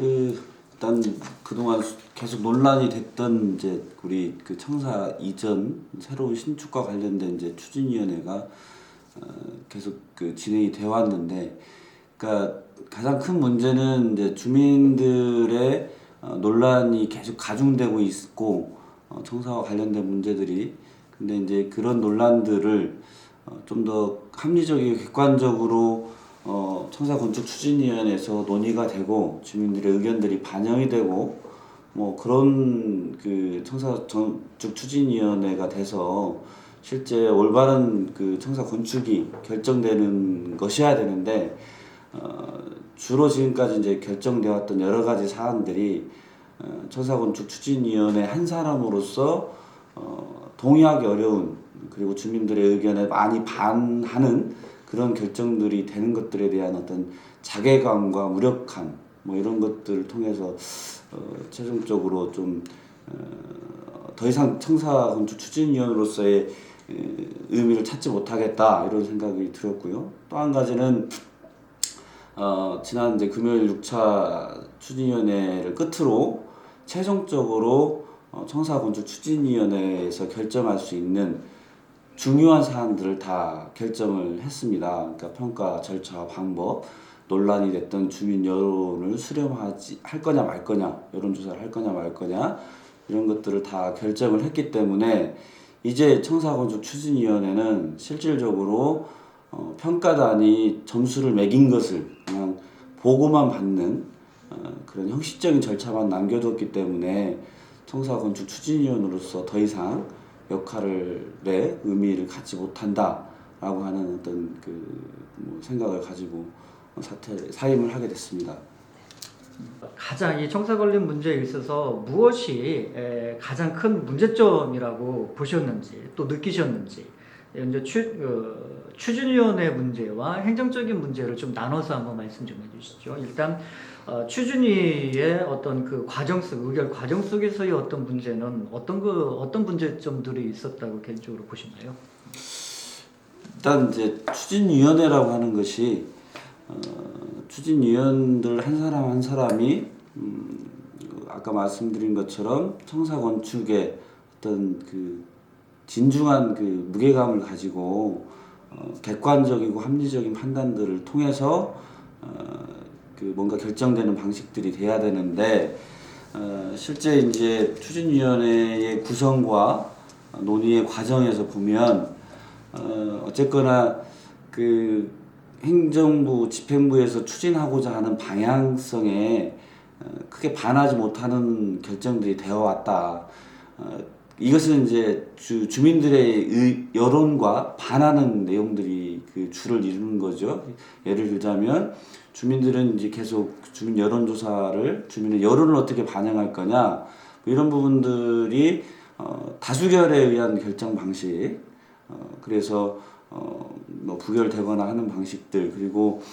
일단 그동안 계속 논란이 됐던 이제 우리 그 청사 이전 새로운 신축과 관련된 이제 추진위원회가 계속 그 진행이 되어 왔는데, 그러니까 가장 큰 문제는 이제 주민들의 논란이 계속 가중되고 있고, 청사와 관련된 문제들이. 근데 이제 그런 논란들을 좀 더 합리적이고 객관적으로 청사건축추진위원회에서 논의가 되고 주민들의 의견들이 반영이 되고 뭐 그런 그 청사건축추진위원회가 돼서 실제 올바른 그 청사 건축이 결정되는 것이어야 되는데, 주로 지금까지 이제 결정되어 왔던 여러 가지 사안들이 청사건축추진위원회 한 사람으로서 동의하기 어려운, 그리고 주민들의 의견에 많이 반하는 그런 결정들이 되는 것들에 대한 어떤 자괴감과 무력감, 뭐 이런 것들을 통해서 최종적으로 좀 더 이상 청사건축추진위원으로서의 의미를 찾지 못하겠다, 이런 생각이 들었고요. 또 한 가지는 지난 이제 금요일 6차 추진위원회를 끝으로 최종적으로 청사건축추진위원회에서 결정할 수 있는 중요한 사항들을 다 결정을 했습니다. 그러니까 평가 절차와 방법, 논란이 됐던 주민 여론을 할 거냐 말 거냐, 여론조사를 할 거냐 말 거냐, 이런 것들을 다 결정을 했기 때문에 이제 청사건축추진위원회는 실질적으로 평가단이 점수를 매긴 것을 그냥 보고만 받는 그런 형식적인 절차만 남겨뒀기 때문에 청사건축추진위원으로서 더 이상 역할의 의미를 갖지 못한다라고 하는 어떤 뭐 생각을 가지고 사임을 하게 됐습니다. 가장 이 청사 관련 문제에 있어서 무엇이 가장 큰 문제점이라고 보셨는지, 또 느끼셨는지, 이제 추진위원회 문제와 행정적인 문제를 좀 나눠서 한번 말씀 좀 해주시죠. 일단 추진위의 어떤 그 과정 속, 의결 과정 속에서의 어떤 문제는 어떤 문제점들이 있었다고 개인적으로 보시나요? 일단 이제 추진위원회라고 하는 것이 추진위원들 한 사람 한 사람이 아까 말씀드린 것처럼 청사건축의 어떤 그 진중한 그 무게감을 가지고 객관적이고 합리적인 판단들을 통해서 그 뭔가 결정되는 방식들이 돼야 되는데, 실제 이제 추진위원회의 구성과 논의의 과정에서 보면 어쨌거나 그 행정부, 집행부에서 추진하고자 하는 방향성에 크게 반하지 못하는 결정들이 되어 왔다. 이것은 이제 주민들의 여론과 반하는 내용들이 그 주를 이루는 거죠. 예를 들자면 주민들은 이제 계속 주민 여론조사를, 주민의 여론을 어떻게 반영할 거냐, 뭐 이런 부분들이 다수결에 의한 결정 방식, 그래서 뭐 부결되거나 하는 방식들, 그리고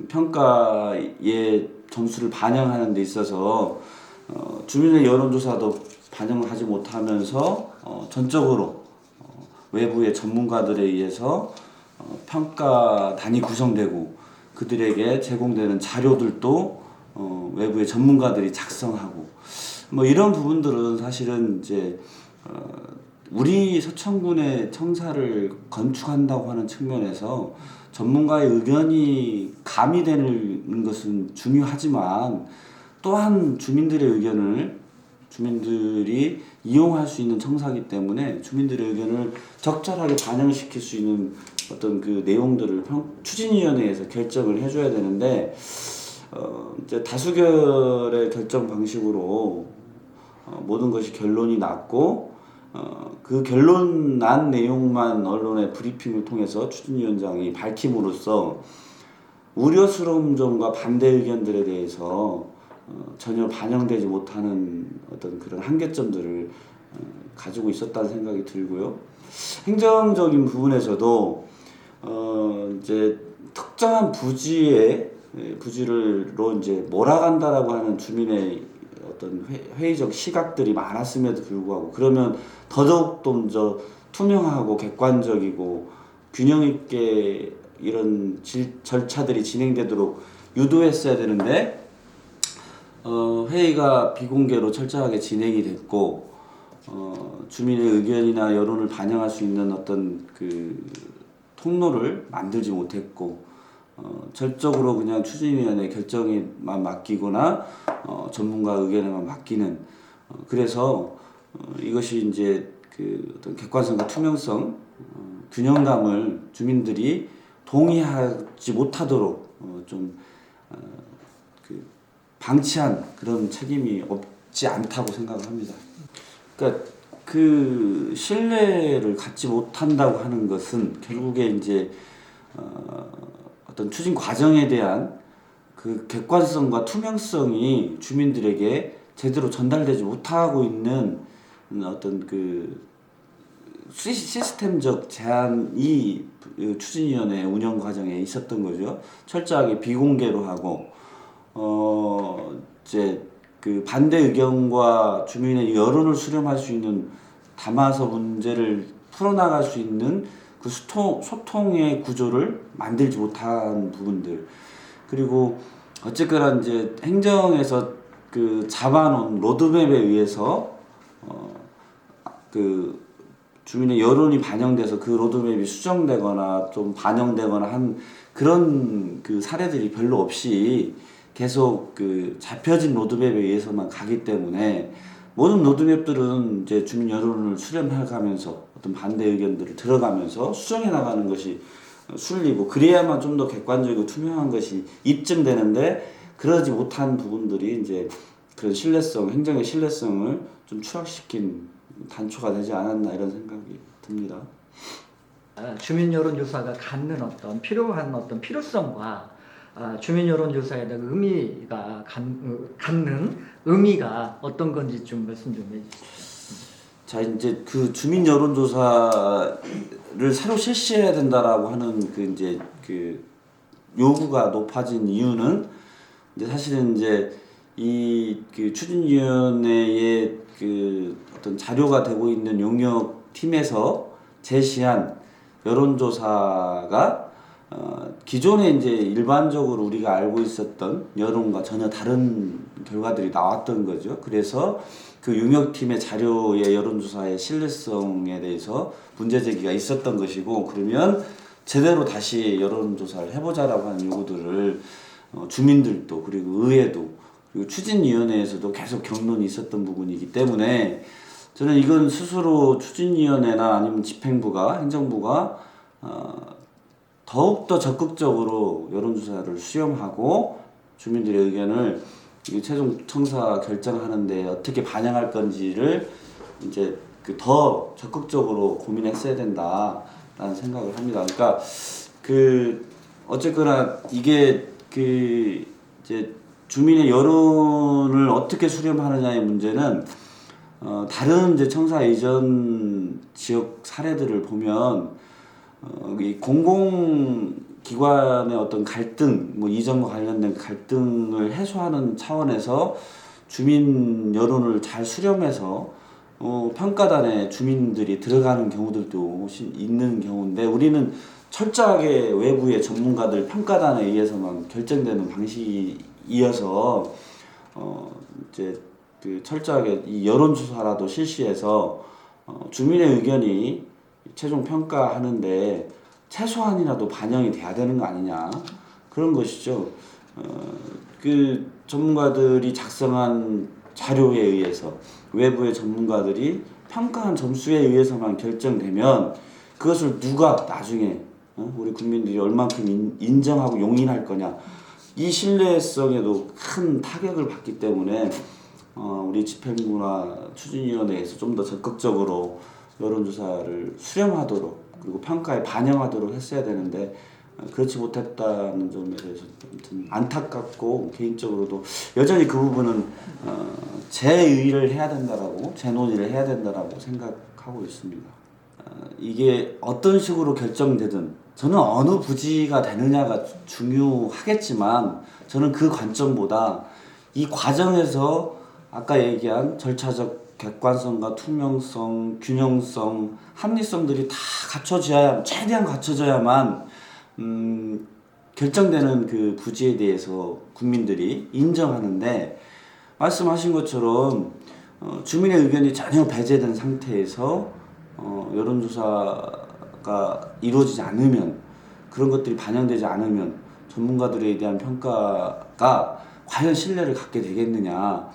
평가의 점수를 반영하는 데 있어서 주민의 여론조사도 반영을 하지 못하면서 전적으로 외부의 전문가들에 의해서 평가단이 구성되고 그들에게 제공되는 자료들도 외부의 전문가들이 작성하고, 뭐 이런 부분들은 사실은 이제 우리 서천군의 청사를 건축한다고 하는 측면에서 전문가의 의견이 가미되는 것은 중요하지만, 또한 주민들의 의견을 주민들이 이용할 수 있는 청사이기 때문에 주민들의 의견을 적절하게 반영시킬 수 있는 어떤 그 내용들을 추진위원회에서 결정을 해줘야 되는데, 이제 다수결의 결정 방식으로 모든 것이 결론이 났고, 그 결론 난 내용만 언론의 브리핑을 통해서 추진위원장이 밝힘으로써 우려스러운 점과 반대 의견들에 대해서 전혀 반영되지 못하는 어떤 그런 한계점들을 가지고 있었다는 생각이 들고요. 행정적인 부분에서도 이제 특정한 부지로 이제 몰아간다라고 하는 주민의 어떤 회의적 시각들이 많았음에도 불구하고, 그러면 더더욱 좀 더 투명하고 객관적이고 균형 있게 이런 절차들이 진행되도록 유도했어야 되는데, 회의가 비공개로 철저하게 진행이 됐고 주민의 의견이나 여론을 반영할 수 있는 어떤 그 통로를 만들지 못했고 절적으로 그냥 추진위원회 결정에만 맡기거나 전문가 의견에만 맡기는 그래서 이것이 이제 그 어떤 객관성과 투명성, 균형감을 주민들이 동의하지 못하도록 그 방치한 그런 책임이 없지 않다고 생각을 합니다. 그러니까 그 신뢰를 갖지 못한다고 하는 것은 결국에 이제 어떤 추진 과정에 대한 그 객관성과 투명성이 주민들에게 제대로 전달되지 못하고 있는 어떤 그 시스템적 제한이 추진위원회 운영 과정에 있었던 거죠. 철저하게 비공개로 하고 이제 그 반대 의견과 주민의 여론을 수렴할 수 있는 담아서 문제를 풀어나갈 수 있는 그 소통의 구조를 만들지 못한 부분들 그리고 어쨌거나 이제 행정에서 그 잡아놓은 로드맵에 의해서 그 주민의 여론이 반영돼서 그 로드맵이 수정되거나 좀 반영되거나 한 그런 그 사례들이 별로 없이 계속 그 잡혀진 로드맵에 의해서만 가기 때문에 모든 로드맵들은 이제 주민 여론을 수렴해가면서 어떤 반대 의견들을 들어가면서 수정해 나가는 것이 순리고 그래야만 좀 더 객관적이고 투명한 것이 입증되는데 그러지 못한 부분들이 이제 그런 신뢰성, 행정의 신뢰성을 좀 추락시킨 단초가 되지 않았나 이런 생각이 듭니다. 주민 여론조사가 갖는 어떤 필요한 어떤 필요성과 주민 여론조사에 대한 의미가 갖는 의미가 어떤 건지 좀 말씀 좀 해주시죠. 자 이제 그 주민 여론조사를 새로 실시해야 된다라고 하는 그 이제 그 요구가 높아진 이유는 이제 사실은 이제 이 그 추진위원회의 그 어떤 자료가 되고 있는 용역 팀에서 제시한 여론조사가 기존에 이제 일반적으로 우리가 알고 있었던 여론과 전혀 다른 결과들이 나왔던 거죠. 그래서 그 용역팀의 자료의 여론조사의 신뢰성에 대해서 문제 제기가 있었던 것이고 그러면 제대로 다시 여론조사를 해보자라고 하는 요구들을 주민들도 그리고 의회도 그리고 추진위원회에서도 계속 경론이 있었던 부분이기 때문에 저는 이건 스스로 추진위원회나 아니면 집행부가 행정부가 더욱더 적극적으로 여론조사를 수렴하고 주민들의 의견을 최종 청사 결정하는데 어떻게 반영할 건지를 이제 그 더 적극적으로 고민했어야 된다라는 생각을 합니다. 그러니까 그 어쨌거나 이게 그 이제 주민의 여론을 어떻게 수렴하느냐의 문제는 다른 이제 청사 이전 지역 사례들을 보면 이 공공기관의 어떤 갈등, 뭐 이전과 관련된 갈등을 해소하는 차원에서 주민 여론을 잘 수렴해서 평가단에 주민들이 들어가는 경우들도 있는 경우인데 우리는 철저하게 외부의 전문가들 평가단에 의해서만 결정되는 방식이어서 이제 그 철저하게 이 여론조사라도 실시해서 주민의 의견이 최종 평가하는데 최소한이라도 반영이 돼야 되는 거 아니냐 그런 것이죠. 그 전문가들이 작성한 자료에 의해서 외부의 전문가들이 평가한 점수에 의해서만 결정되면 그것을 누가 나중에 우리 국민들이 얼만큼 인정하고 용인할 거냐 이 신뢰성에도 큰 타격을 받기 때문에 우리 집행부나 추진위원회에서 좀 더 적극적으로 여론조사를 수렴하도록 그리고 평가에 반영하도록 했어야 되는데 그렇지 못했다는 점에 대해서 아무튼 안타깝고 개인적으로도 여전히 그 부분은 재의의를 해야 된다라고 재논의를 해야 된다라고 생각하고 있습니다. 이게 어떤 식으로 결정되든 저는 어느 부지가 되느냐가 중요하겠지만 저는 그 관점보다 이 과정에서 아까 얘기한 절차적 객관성과 투명성, 균형성, 합리성들이 다 갖춰져야 최대한 갖춰져야만 결정되는 그 부지에 대해서 국민들이 인정하는데 말씀하신 것처럼 주민의 의견이 전혀 배제된 상태에서 여론조사가 이루어지지 않으면, 그런 것들이 반영되지 않으면 전문가들에 대한 평가가 과연 신뢰를 갖게 되겠느냐.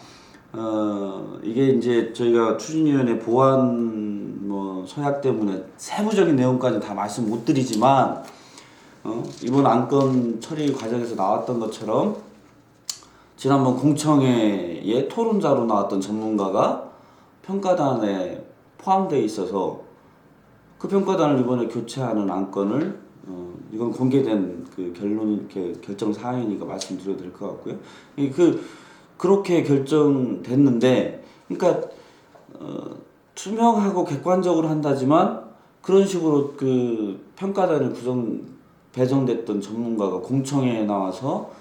이게 이제 저희가 추진위원회 보완 서약 때문에 세부적인 내용까지 다 말씀 못 드리지만, 이번 안건 처리 과정에서 나왔던 것처럼 지난번 공청회의 토론자로 나왔던 전문가가 평가단에 포함되어 있어서 그 평가단을 이번에 교체하는 안건을 이건 공개된 그 결정 사항이니까 말씀드려도 될 것 같고요. 그렇게 결정됐는데, 그러니까 투명하고 객관적으로 한다지만 그런 식으로 그 평가단에 배정됐던 전문가가 공청회에 나와서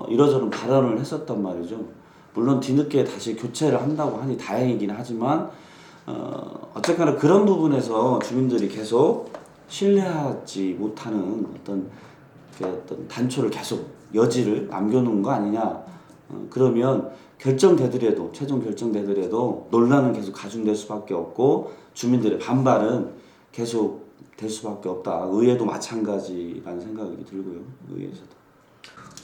이러저런 발언을 했었단 말이죠. 물론 뒤늦게 다시 교체를 한다고 하니 다행이긴 하지만 어쨌거나 그런 부분에서 주민들이 계속 신뢰하지 못하는 어떤 단초를 계속 여지를 남겨놓은 거 아니냐. 그러면 최종 결정되더라도 논란은 계속 가중될 수밖에 없고 주민들의 반발은 계속 될 수밖에 없다. 의회도 마찬가지라는 생각이 들고요. 의회에서도.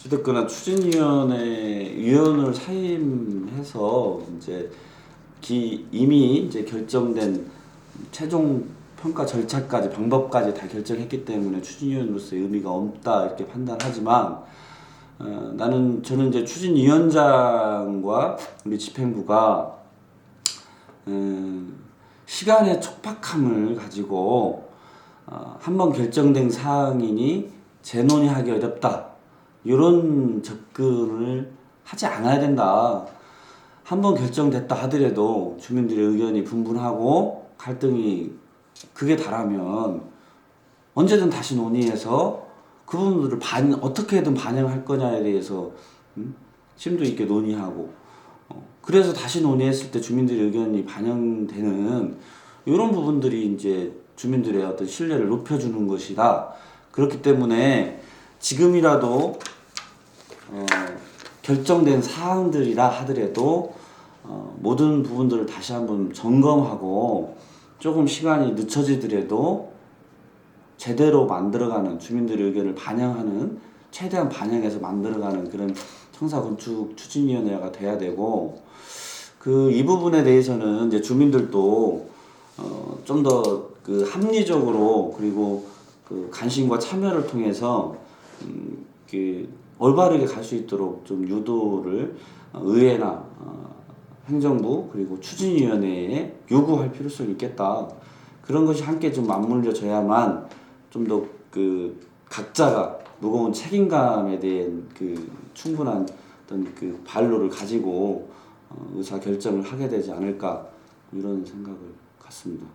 어쨌거나 추진위원회 위원을 사임해서 이미 이제 결정된 최종 평가 절차까지 방법까지 다 결정했기 때문에 추진위원으로서의 의미가 없다 이렇게 판단하지만, 저는 이제 추진위원장과 우리 집행부가 시간의 촉박함을 가지고 한번 결정된 사항이니 재논의하기 어렵다 이런 접근을 하지 않아야 된다. 한번 결정됐다 하더라도 주민들의 의견이 분분하고 갈등이 극에 달하면 언제든 다시 논의해서 그 부분들을 어떻게든 반영할 거냐에 대해서 심도 있게 논의하고, 그래서 다시 논의했을 때 주민들의 의견이 반영되는 이런 부분들이 이제 주민들의 어떤 신뢰를 높여주는 것이다. 그렇기 때문에 지금이라도 결정된 사항들이라 하더라도 모든 부분들을 다시 한번 점검하고 조금 시간이 늦춰지더라도 제대로 만들어가는, 주민들의 의견을 반영하는, 최대한 반영해서 만들어가는 그런 청사건축 추진위원회가 돼야 되고, 이 부분에 대해서는 이제 주민들도 좀 더 합리적으로, 그리고 관심과 참여를 통해서 올바르게 갈 수 있도록 좀 유도를 의회나 행정부 그리고 추진위원회에 요구할 필요성이 있겠다. 그런 것이 함께 좀 맞물려져야만 좀 더 각자가 무거운 책임감에 대한 충분한 어떤 발로를 가지고 의사 결정을 하게 되지 않을까, 이런 생각을 갖습니다.